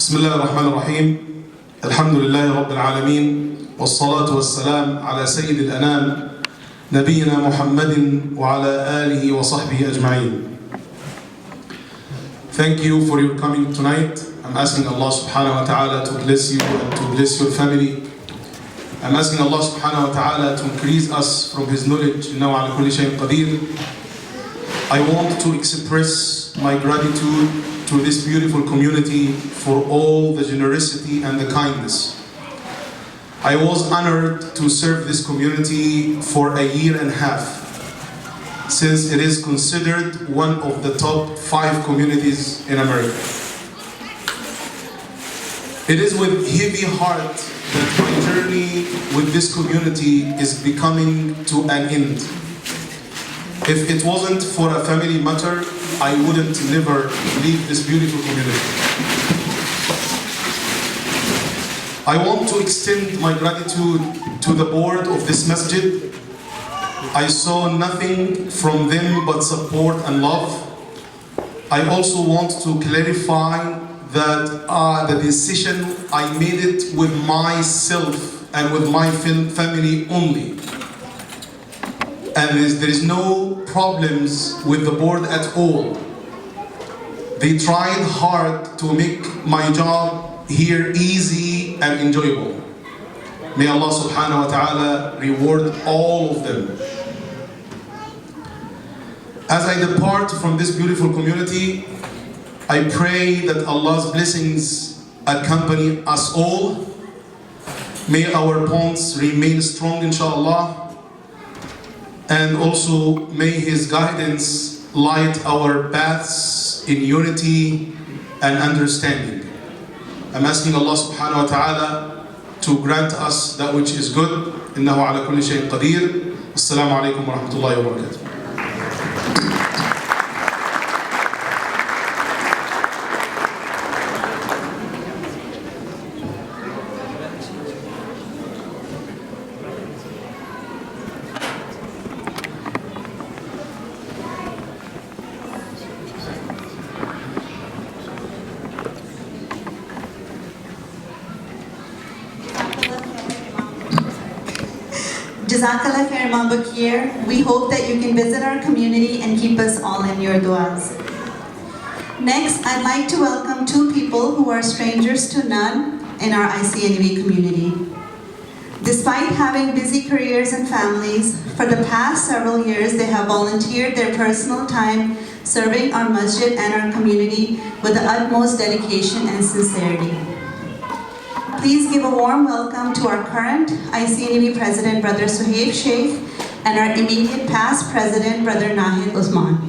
بسم الله الرحمن الرحيم الحمد لله رب العالمين والصلاة والسلام على سيد الأنام نبينا محمد وعلى آله وصحبه أجمعين. Thank you for your coming tonight. I'm asking Allah subhanahu wa ta'ala to bless you and to bless your family. I'm asking Allah subhanahu wa ta'ala to increase us from His knowledge. إنه على كل شيء قدير. I want to express my gratitude to this beautiful community for all the generosity and the kindness. I was honored to serve this community for a year and a half, since it is considered one of the top 5 communities in America. It is with heavy heart that my journey with this community is becoming to an end. If it wasn't for a family matter, I wouldn't never leave this beautiful community. I want to extend my gratitude to the board of this masjid. I saw nothing from them but support and love. I also want to clarify that the decision, I made it with myself and with my family only. And there is no problems with the board at all. They tried hard to make my job here easy and enjoyable. May Allah subhanahu wa ta'ala reward all of them. As I depart from this beautiful community, I pray that Allah's blessings accompany us all. May our bonds remain strong, inshallah. And also may His guidance light our paths in unity and understanding. I'm asking Allah subhanahu wa ta'ala to grant us that which is good. إنه على كل شيء قدير. السلام عليكم ورحمة الله وبركاته. Jazakallah khair, Imam Bakir. We hope that you can visit our community and keep us all in your du'as. Next, I'd like to welcome 2 people who are strangers to none in our ICNEV community. Despite having busy careers and families, for the past several years they have volunteered their personal time serving our masjid and our community with the utmost dedication and sincerity. Please give a warm welcome to our current ICNEV President, Brother Suhaib Sheikh, and our immediate past President, Brother Nasheed Usman.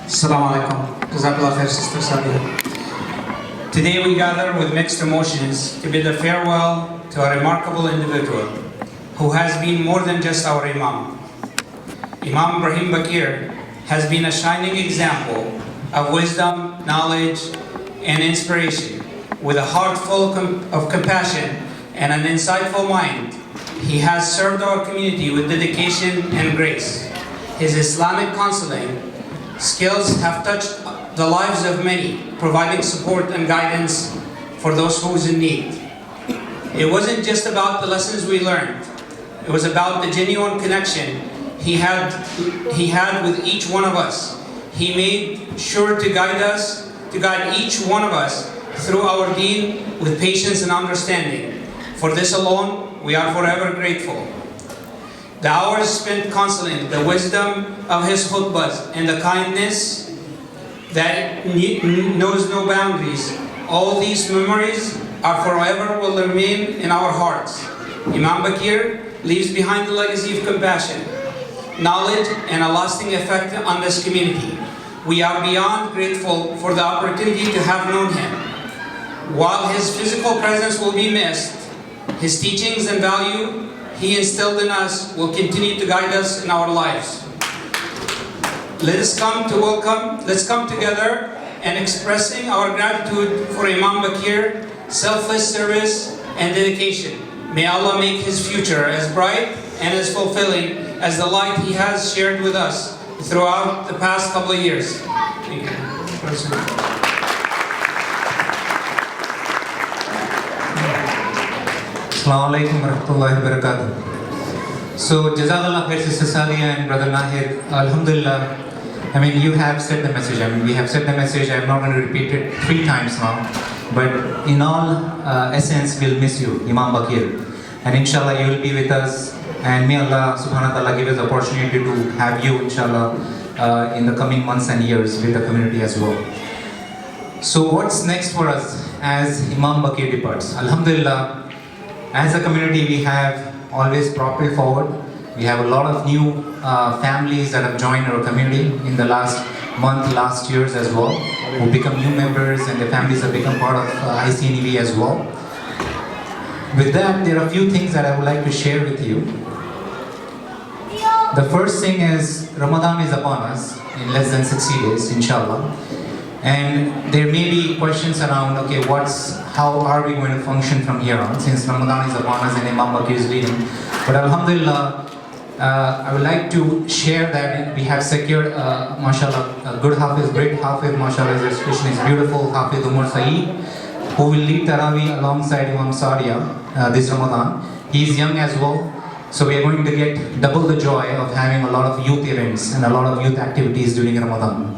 Assalamu alaikum. Jazakallah khair, Sister Sadia. Today we gather with mixed emotions to bid a farewell to a remarkable individual who has been more than just our Imam. Imam Ibrahim Bakir has been a shining example of wisdom, knowledge, and inspiration. With a heart full of compassion and an insightful mind, he has served our community with dedication and grace. His Islamic counseling skills have touched the lives of many, providing support and guidance for those who are in need. It wasn't just about the lessons we learned. It was about the genuine connection he had with each one of us. He made sure to guide each one of us through our deen with patience and understanding. For this alone, we are forever grateful. The hours spent counseling, the wisdom of his khutbahs, and the kindness that knows no boundaries, all these memories are forever will remain in our hearts. Imam Bakir leaves behind a legacy of compassion, knowledge, and a lasting effect on this community. We are beyond grateful for the opportunity to have known him. While his physical presence will be missed, his teachings and value he instilled in us will continue to guide us in our lives. Let's come together and expressing our gratitude for Imam Bakir, selfless service and dedication. May Allah make his future as bright and as fulfilling as the light he has shared with us throughout the past couple of years. Thank you. Assalamu alaikum warahmatullahi wabarakatuh. So, Jazakallah khair, Sister Sadia and Brother Nahid. Alhamdulillah, I mean, you have said the message. I mean, we have said the message. I'm not going to repeat it 3 times now. But in all essence, we'll miss you, Imam Bakir. And inshallah, you will be with us. And may Allah subhanahu wa ta'ala give us the opportunity to have you, inshallah, in the coming months and years with the community as well. So what's next for us as Imam Bakir departs? Alhamdulillah, as a community, we have always brought it forward. We have a lot of new families that have joined our community in the last month, last years as well, who become new members, and their families have become part of ICNEV as well. With that, there are a few things that I would like to share with you. The first thing is Ramadan is upon us in less than 60 days, inshallah. And there may be questions around, okay, how are we going to function from here on, since Ramadan is upon us and Imam Bakir is leading. But Alhamdulillah, I would like to share that we have secured, mashallah, a good Hafiz, great Hafiz, mashallah, his expression is beautiful, Hafiz Umar Saeed, who will lead Taraweeh alongside Imam Sadia this Ramadan. He is young as well, so we are going to get double the joy of having a lot of youth events and a lot of youth activities during Ramadan.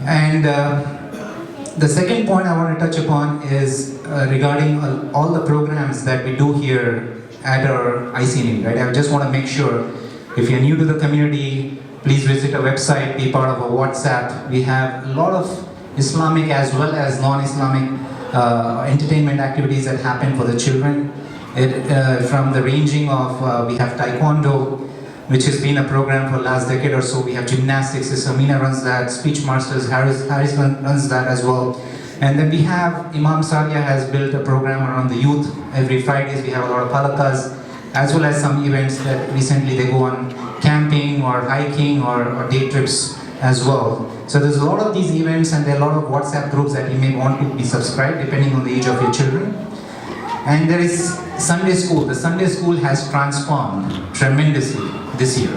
And the second point I want to touch upon is regarding all the programs that we do here at our ICNEV, right? I just want to make sure, if you're new to the community, please visit our website, be part of our WhatsApp. We have a lot of Islamic as well as non-Islamic entertainment activities that happen for the children. From the ranging of, we have Taekwondo, which has been a program for the last decade or so. We have gymnastics, Sister Mina runs that, speech masters, Harris runs that as well. And then we have, Imam Sadia has built a program around the youth. Every Fridays we have a lot of halakas, as well as some events that recently they go on camping or hiking or day trips as well. So there's a lot of these events, and there are a lot of WhatsApp groups that you may want to be subscribed depending on the age of your children. And there is Sunday school. The Sunday school has transformed tremendously this year.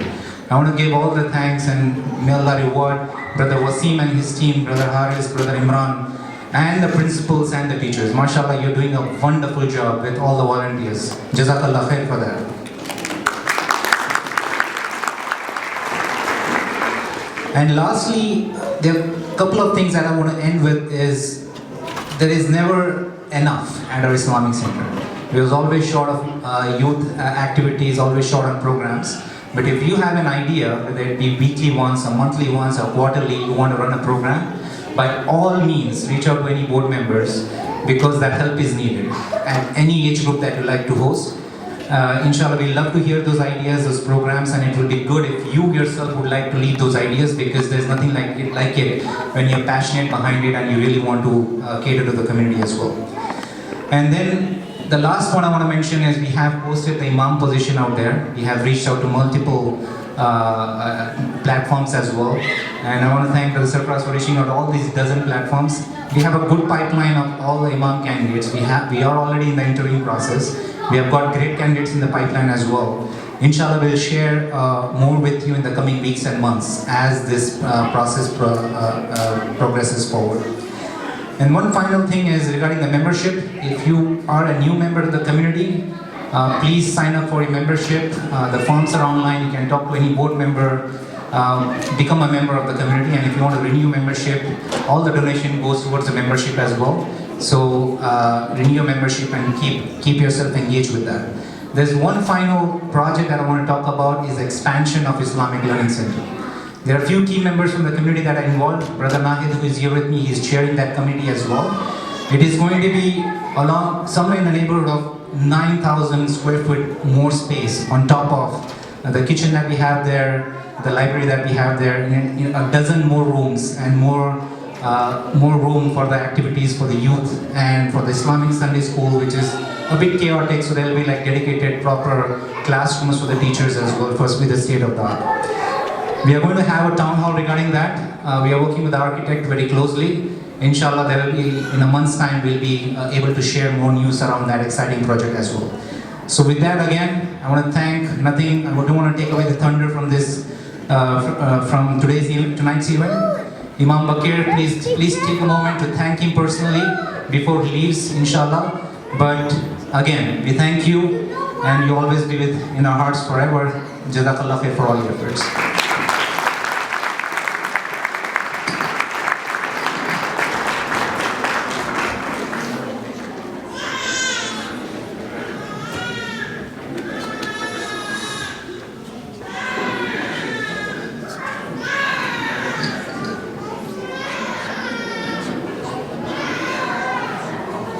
I want to give all the thanks and may Allah reward Brother Wasim and his team, Brother Haris, Brother Imran, and the principals and the teachers. MashaAllah, you're doing a wonderful job with all the volunteers. Jazakallah khair for that. And lastly, there are a couple of things that I want to end with is, there is never enough at our Islamic Center. We was always short of youth activities, always short on programs. But if you have an idea, whether it be weekly once, or monthly once, or quarterly, you want to run a program, by all means, reach out to any board members, because that help is needed at any age group that you like to host. Inshallah, we love to hear those ideas, those programs, and it will be good if you yourself would like to lead those ideas, because there's nothing like it when you're passionate behind it and you really want to cater to the community as well. And then the last point I want to mention is we have posted the Imam position out there. We have reached out to multiple platforms as well. And I want to thank Brother Sarfraz for reaching out to all these dozen platforms. We have a good pipeline of all the Imam candidates. We are already in the interviewing process. We have got great candidates in the pipeline as well. Inshallah, we'll share more with you in the coming weeks and months as this process progresses forward. And one final thing is regarding the membership. If you are a new member of the community, please sign up for your membership. The forms are online. You can talk to any board member, become a member of the community. And if you want to renew membership, all the donation goes towards the membership as well. So renew your membership and keep yourself engaged with that. There's one final project that I want to talk about is the expansion of Islamic Learning Center. There are a few key members from the community that are involved. Brother Nahid, who is here with me, he's chairing that committee as well. It is going to be along somewhere in the neighborhood of 9,000 square foot more space on top of the kitchen that we have there, the library that we have there, and a dozen more rooms and more room for the activities for the youth and for the Islamic Sunday School, which is a bit chaotic. So there will be like dedicated proper classrooms for the teachers as well, first with the state of the art. We are going to have a town hall regarding that. We are working with the architect very closely. Inshallah, there will be, in a month's time, we'll be able to share more news around that exciting project as well. So with that, again, I want to thank nothing. I don't want to take away the thunder from this, from tonight's event. Imam Bakir, please take a moment to thank him personally before he leaves, inshallah. But again, we thank you, and you always be in our hearts forever. Jazakallah khair for all your efforts.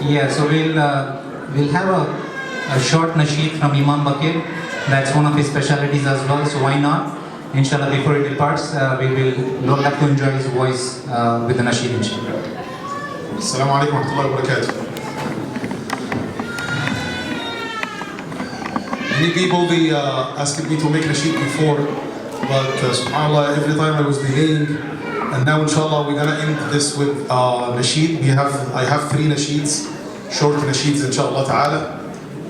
Yeah, so we'll have a short nasheed from Imam Bakir. That's one of his specialties as well, so why not? Inshallah, before he departs, we will like to enjoy his voice with the nasheed, inshallah. Assalamu alaikum wa rahmatullahi wa barakatuh. Many people they asked me to make nasheed before, but subhanAllah, every time I was delaying. And now inshallah we're gonna end this with nasheed. I have 3 nasheeds, short nasheeds inshallah ta'ala.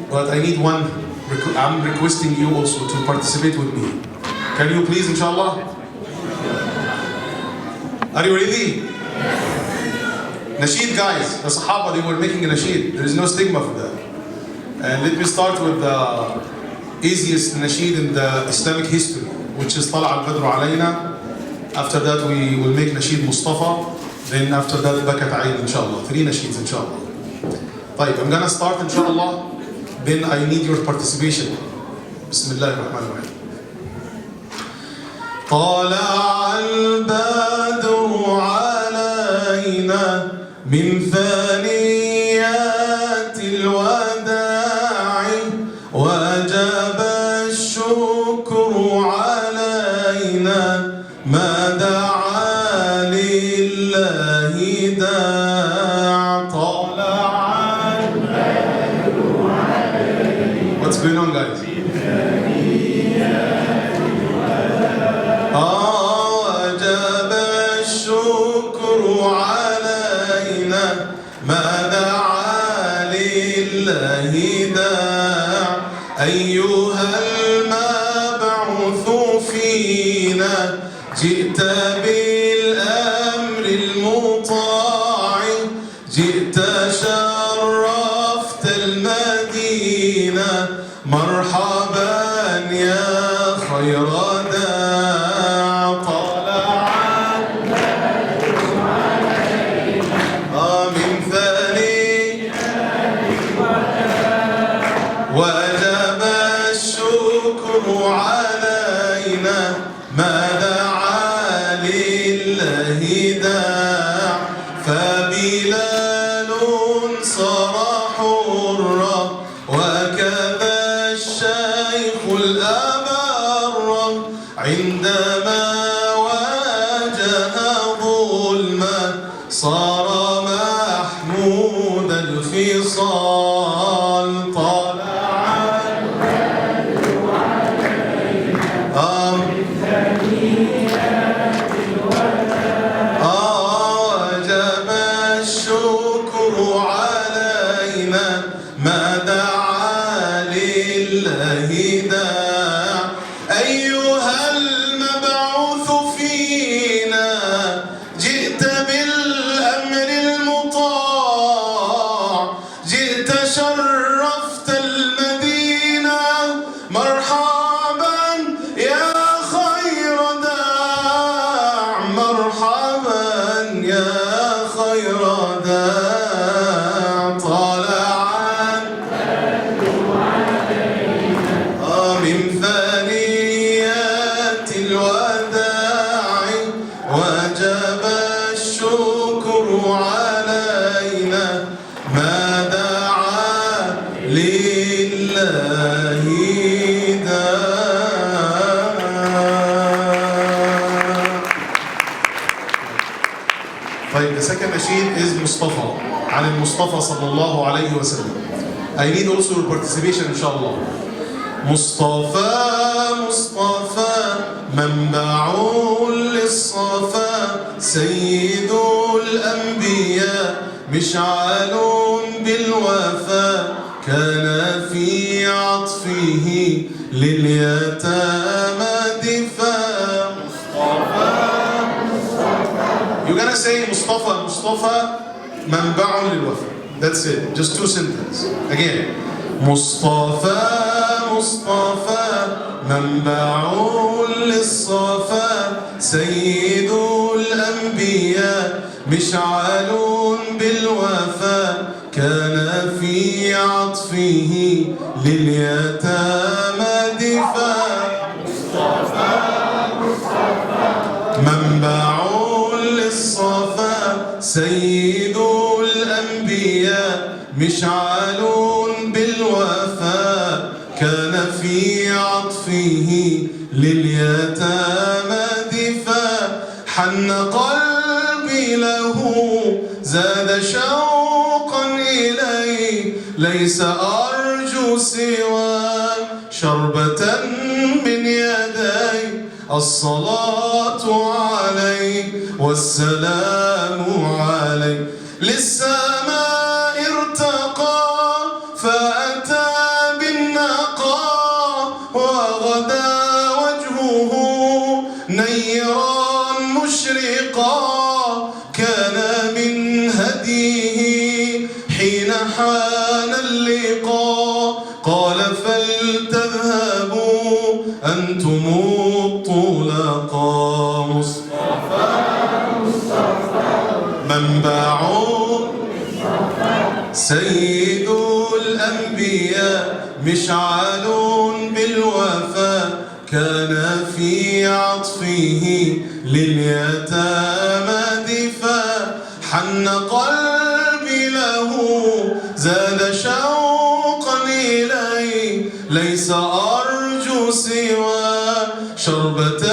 But I need one, I'm requesting you also to participate with me. Can you please inshallah? Are you ready? Nasheed guys, the Sahaba, they were making a nasheed. There is no stigma for that. And let me start with the easiest nasheed in the Islamic history, which is Tala al-Badru alayna. After that we will make Nasheed Mustafa. Then after that Bakat Ayn inshallah. 3 nasheeds inshallah. طيب, I'm gonna start inshallah. Then I need your participation. Bismillah ar-Rahman ar-Rahim. طلع البدر علينا من ثنيات الوداع وجب الشكر علينا ما دعا لله داع طلع البدر علينا. What's going on, guys? وجب الشكر علينا ما دعا لله داع أيها المبعوث فينا جئت بالأمر المطاع جئت شرفت المدينة مرحبا يا خير داع طلع البدر علينا من ثنيات الوداع وجب الشكر علينا ما دعا لله داع فبلال صار حرا وكذا الشيخ الأبر عندما واجه ظلما صار محمود الخصال طلع البدر علينا من ثنيات الوداع وجب الشكر علينا ما دعا لله داع أيها المبعوث فينا جئت بالأمر المطاع جئت شرفت المدينة مرحبا يا خير داع مرحبا يا خير داع طلع البدر علينا من ثنيات الوداع وجب الشكر علينا ما دعا لله داع. طيب, the second nasheed is Mustafa. عن المصطفى صلى الله عليه وسلم. I need also your participation inshallah. مصطفى مصطفى منبع للصفا سيد الأنبياء مشعل بالوفا كان في عطفه لليتامى دفاع. You're gonna say Mustafa, Mustafa, منبع للوفا. That's it. Just two sentences. Again. مصطفى مصطفى منبع للصفا سيد الأنبياء مشعل بالوفا كان في عطفه لليتامى دفاع. منبع للصفا سيد الأنبياء مشعل بالوفا كان في عطفه لليتامى دفاع. حن قلبي له زاد شوقا إليه ليس أرجو سوى شربة من يدي الصلاة عليه والسلام عليه. للسماء ارتقى فأتى بالنقى وغدا وجهه نيرا مشرقا كان من هديه حين حان اللقاء قال فلتذهبوا أنتم الطلقاء. مصطفى منبع سيد الأنبياء مشعل بالوفا كان في عطفه لليتامى دفاع. حن قلبي له زاد شوقا إليه ليس أرجو سوى شربة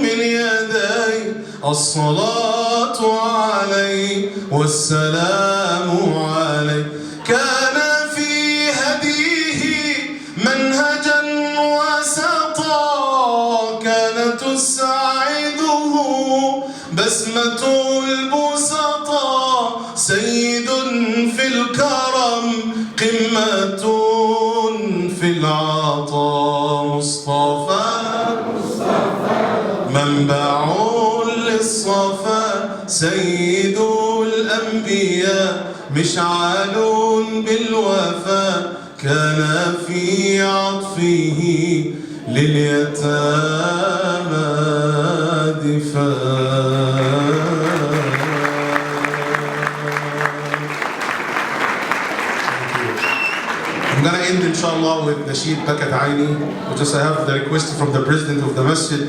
من يدي الصلاة عليه والسلام عليه. كان في هديه منهجا وسطا كانت تساعده بسمة البسطاء سيد في الكرم قمة في العطاء. مصطفى منبع للصفا سيد الأنبياء مشعل بالوفا كان في عطفه لليتامى دفاع. I'm gonna end inshallah with Nasheed Bakat Aini. Just I have the request from the president of the masjid.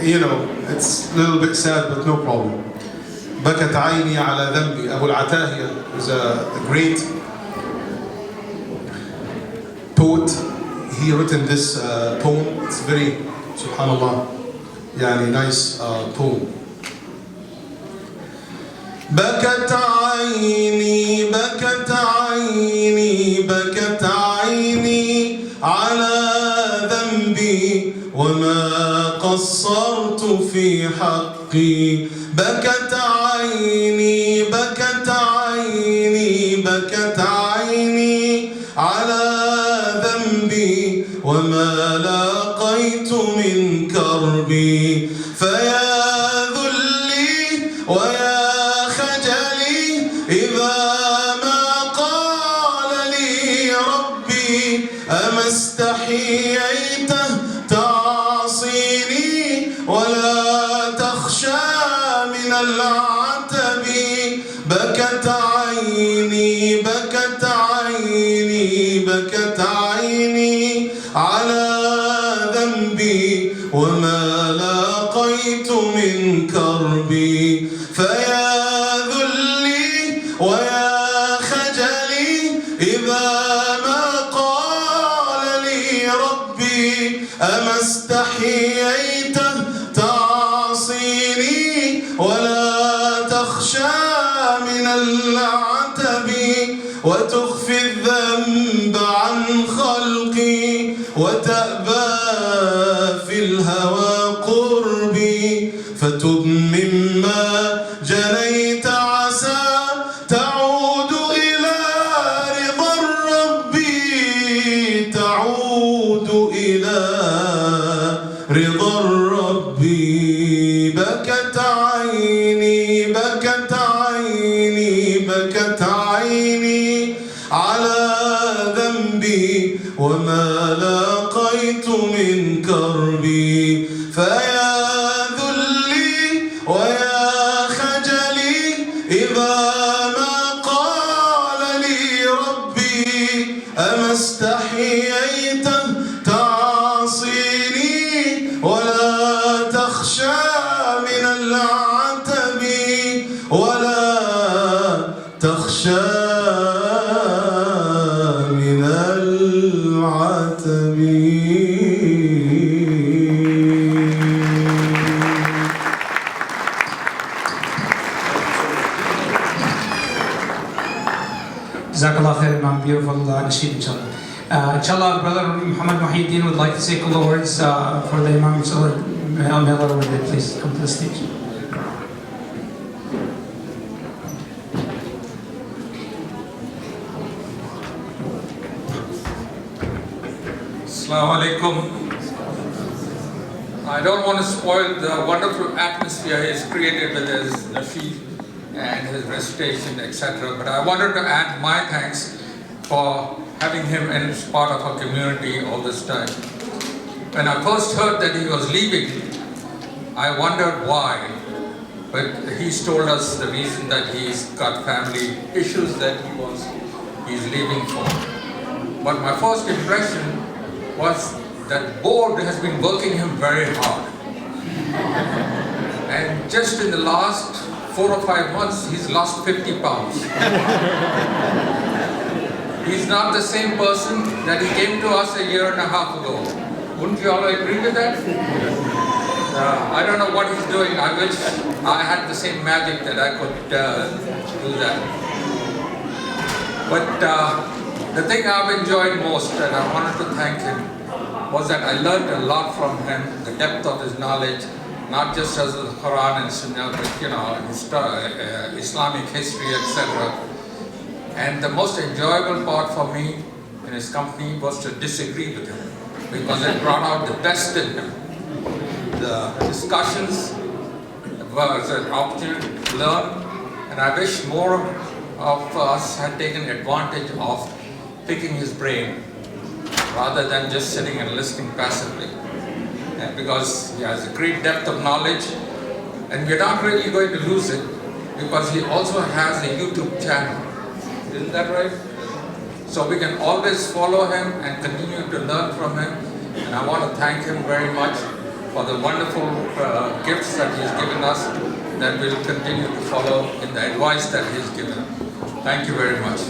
You know, it's a little bit sad, but no problem. بكت عيني على ذنبي. Abu al-Atahiyah is a great poet. He written this poem. It's very, subhanallah, yani nice poem. بكت عيني بكت عيني بكت عيني على ذنبي وما قصرت في حقي. بكت عيني بكت عيني بكت عيني على ذنبي وما لاقيت من كربي. فيا ذلي ويا خجلي إذا ما قال لي ربي أما استحييت تعصيني ولا تخشى من العتب. بكت عيني بكت عيني بكت عيني على ذنبي وما لاقيت من كربي. فيا ذلي ويا خجلي إذا ما قال لي ربي أما استحييت تعصيني ولا تخشى من العتب وتخفي الذنب عن خلقي وتأبى في الهوى إذا ما قال لي ربي أما استحييت تعصيني ولا تخشى من العتب ولا تخشى من العتب. Jazakallah khair, Imam. Beautiful Nasheed, inshallah. Inshallah, brother Muhammad Muhyiddin would like to say a couple of words for the Imam. Inshallah, Miller, would you please come to the stage? Assalamu alaikum. I don't want to spoil the wonderful atmosphere he's created with his Nasheed and his recitation, etc. But I wanted to add my thanks for having him as part of our community all this time. When I first heard that he was leaving, I wondered why. But he's told us the reason that he's got family issues that he's leaving for. But my first impression was that board has been working him very hard. And just in the last 4 or 5 months, he's lost 50 pounds. He's not the same person that he came to us a year and a half ago. Wouldn't you all agree with that? I don't know what he's doing. I wish I had the same magic that I could do that. But the thing I've enjoyed most, and I wanted to thank him, was that I learned a lot from him, the depth of his knowledge, not just as the Quran and Sunnah, but Islamic history, etc. And the most enjoyable part for me in his company was to disagree with him, because it brought out the best in him. The discussions was an opportunity to learn, and I wish more of us had taken advantage of picking his brain rather than just sitting and listening passively. Because he has a great depth of knowledge, and we're not really going to lose it because he also has a YouTube channel. Isn't that right? So we can always follow him and continue to learn from him. And I want to thank him very much for the wonderful gifts that he's given us, that we'll continue to follow in the advice that he's given. Thank you very much.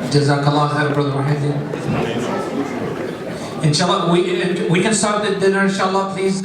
Jazakallah khair, brother Muhyiddin. Inshallah, we can start the dinner, inshallah, please.